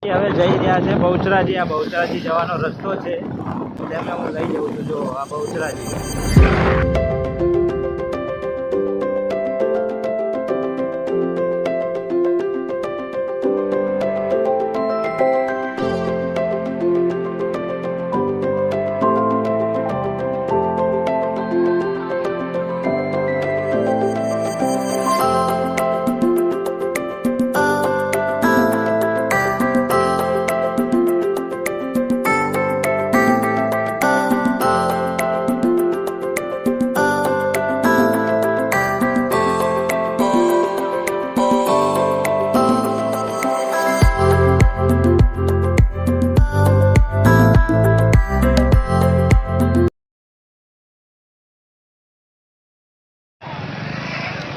હવે જઈ રહ્યા છે બહુચરાજી। આ બહુચરાજી જવાનો રસ્તો છે, તેમને હું લઈ જાઉં છું। જો આ બહુચરાજી।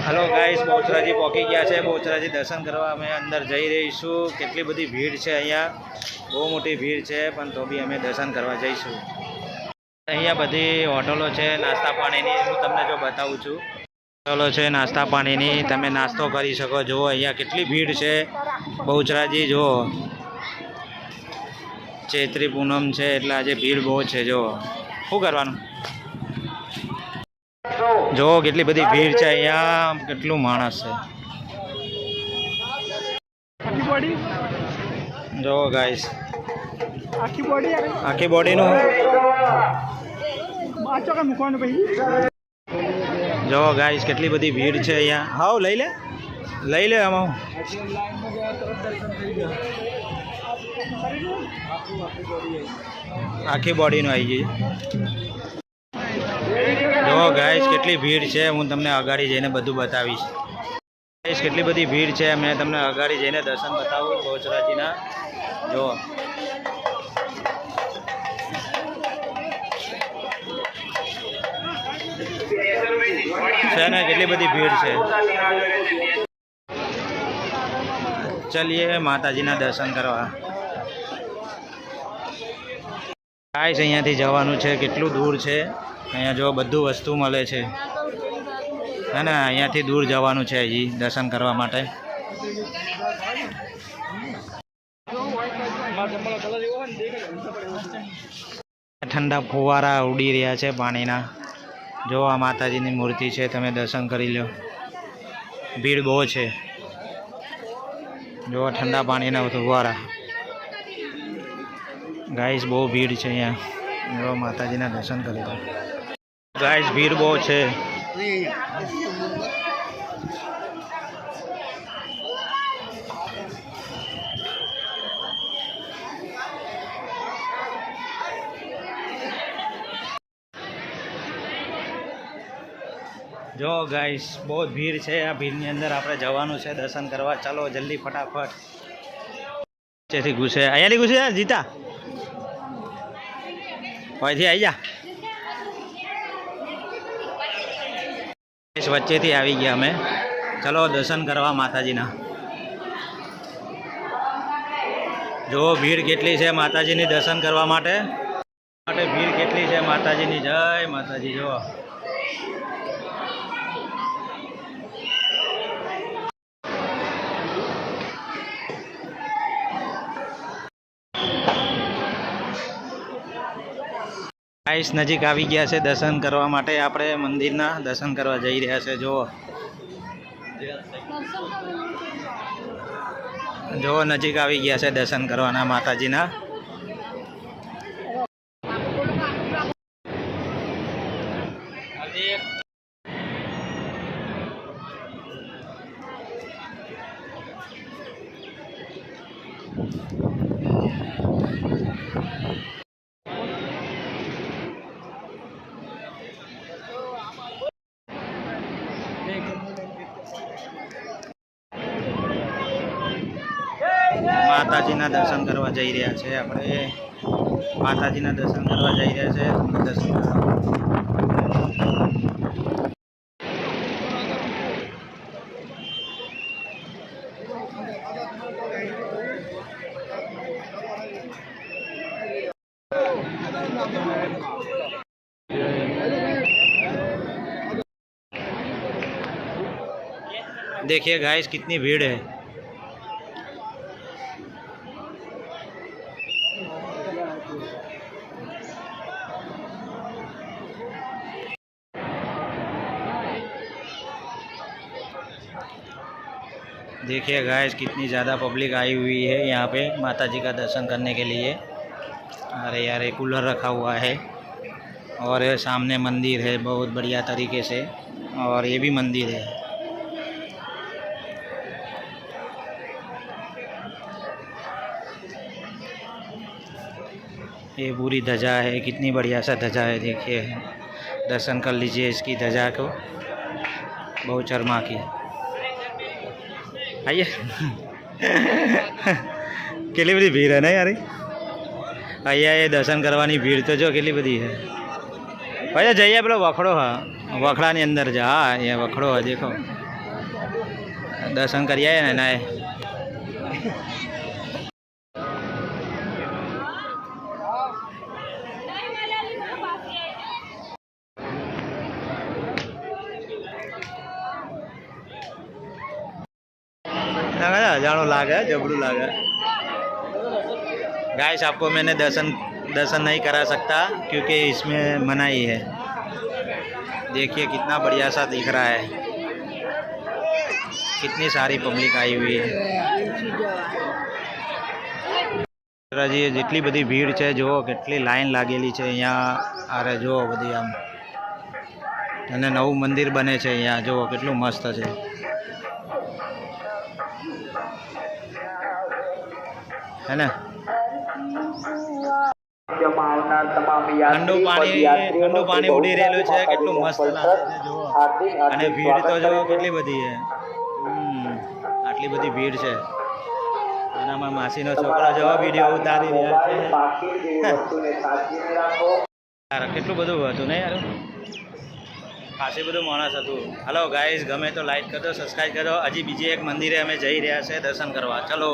हेलो गाइस, बहुचराजी पहुँची गया है। बहुचराजी दर्शन करवा अमे अंदर जई रहीशुं। केटली बधी भीड़ है, अहींया बहु मोटी भीड़ है, पण तो बी अमे दर्शन करवा जईशुं। अहींया बधी होटलो है नास्ता पाणीनी, हूँ तमने जो बतावुं छुं। होटलो है नास्ता पाणीनी, तमे नास्तो करी शको। जो अहींया केटली भीड़ है बहुचराजी। जो चैत्री पूनम है एटले आजे भीड़ बहुत है। जो शुं करवानुं, जो केटली बधी भीड़ है, अहींया केटलुं माणस है। जो गाइस आखी बॉडी नु जो गाइस केटली बधी भीड़ है अहींया। हाउ लई ले आमां आखी बॉडी नु आई गई। जो गाइस केटली भीड़ है, हूँ तमने अगाड़ी जईने बधुं बतावीश। गाइस केटली बधी भीड़ है, मैं तमने अगाड़ी जईने दर्शन बतावुं बहुचराजीना। जो है ने केटली बधी भीड़ है। चलिए माताजीना दर्शन करवा। गाइस अहींयाथी जवानुं छे, केटલું दूर है। अहींया जो बधुं वस्तु मळे छे, है ने अहींयाथी दूर जवानुं छे हजी दर्शन करवा माटे। ठंडा फुवारा उड़ी रह्या छे पाणीना। जो आ माताजीनी मूर्ति है, तमे दर्शन करी लो। भीड़ बहुत है। जो ठंडा पाणीना फुवारा। गाइस बहुत भीड़ है अहींया। जो माताजीना दर्शन करी लो। गाइस भीड़ बहुत है। जो गाइस बहुत भीड़ है। आ भीड़ अंदर आपणे जवानुं छे दर्शन करवा। चलो जल्दी फटाफट वच्चेथी घुसे। अहींयाथी घुसे जीता वहीथी आई जा। वच्चेथी आवी गया अमे। चलो दर्शन करवा माताजीना। जो भीड़ केटली है माताजीनी दर्शन करवा माटे भीड़ केटली है माताजीनी। जय माताजी। जो गाइस नजीक आवी गया है दर्शन करवा माटे। आपणे मंदिरना दर्शन करवा जई रह्या छे। जो नजीक आवी गया है दर्शन करवाना माताजीना। माताजीना दर्शन करवा जई रह्या छे। आपणे माताजीना दर्शन करवा जई रह्या छे। दर्शन देखिए गाइस कितनी भीड़ है। देखिए गाइस कितनी ज़्यादा पब्लिक आई हुई है यहाँ पे माता जी का दर्शन करने के लिए। अरे यार एक कूलर रखा हुआ है और ये सामने मंदिर है बहुत बढ़िया तरीके से, और ये भी मंदिर है। ये पूरी ध्वजा है, कितनी बढ़िया सा ध्वजा है। देखिए दर्शन कर लीजिए इसकी ध्वजा को, बहुत शर्मा की। आइए કેટલી બધી ભીડ है ना यार। અહીંયા એ દર્શન કરવાની ભીડ તો જો કેટલી બધી है। ભાઈ જઈએ પેલો વખડો, હા વખડાની અંદર જા, હા અહીંયા વખડો है, देखो દર્શન કરી આવીએ ને ના। जानो लागे जबरू लागे। गाइस आपको मैंने दर्शन नहीं करा सकता क्योंकि इसमें मनाही है। देखिए कितना बढ़िया सा दिख रहा है, कितनी सारी पब्लिक आई हुई है। जी જેટલી બધી ભીડ છે જો, કેટલી લાઈન લાગેલી છે અહીંયા। અરે જો બધી આમ, અને નવું મંદિર બને છે અહીંયા, જો કેટલું મસ્ત છે। है ना ठंडू पानी उड़ी रहेलू है, કેટલું મસ્ત લાગે છે જો। અને ભીડ તો જો કેટલી બધી છે। આટલી બધી ભીડ છે અને અમારા માસીનો છોકરો જેવો વિડીયો ઉતારી રહ્યા છે। યાર કેટલું બધું હતું ને યાર, ખાસી બધું માણસ હતું। હલો ગાઈઝ, ગમે તો લાઈક કરજો, સબસ્ક્રાઈબ કરજો। હજી બીજી એક મંદિરે અમે જઈ રહ્યા છે દર્શન કરવા, ચલો।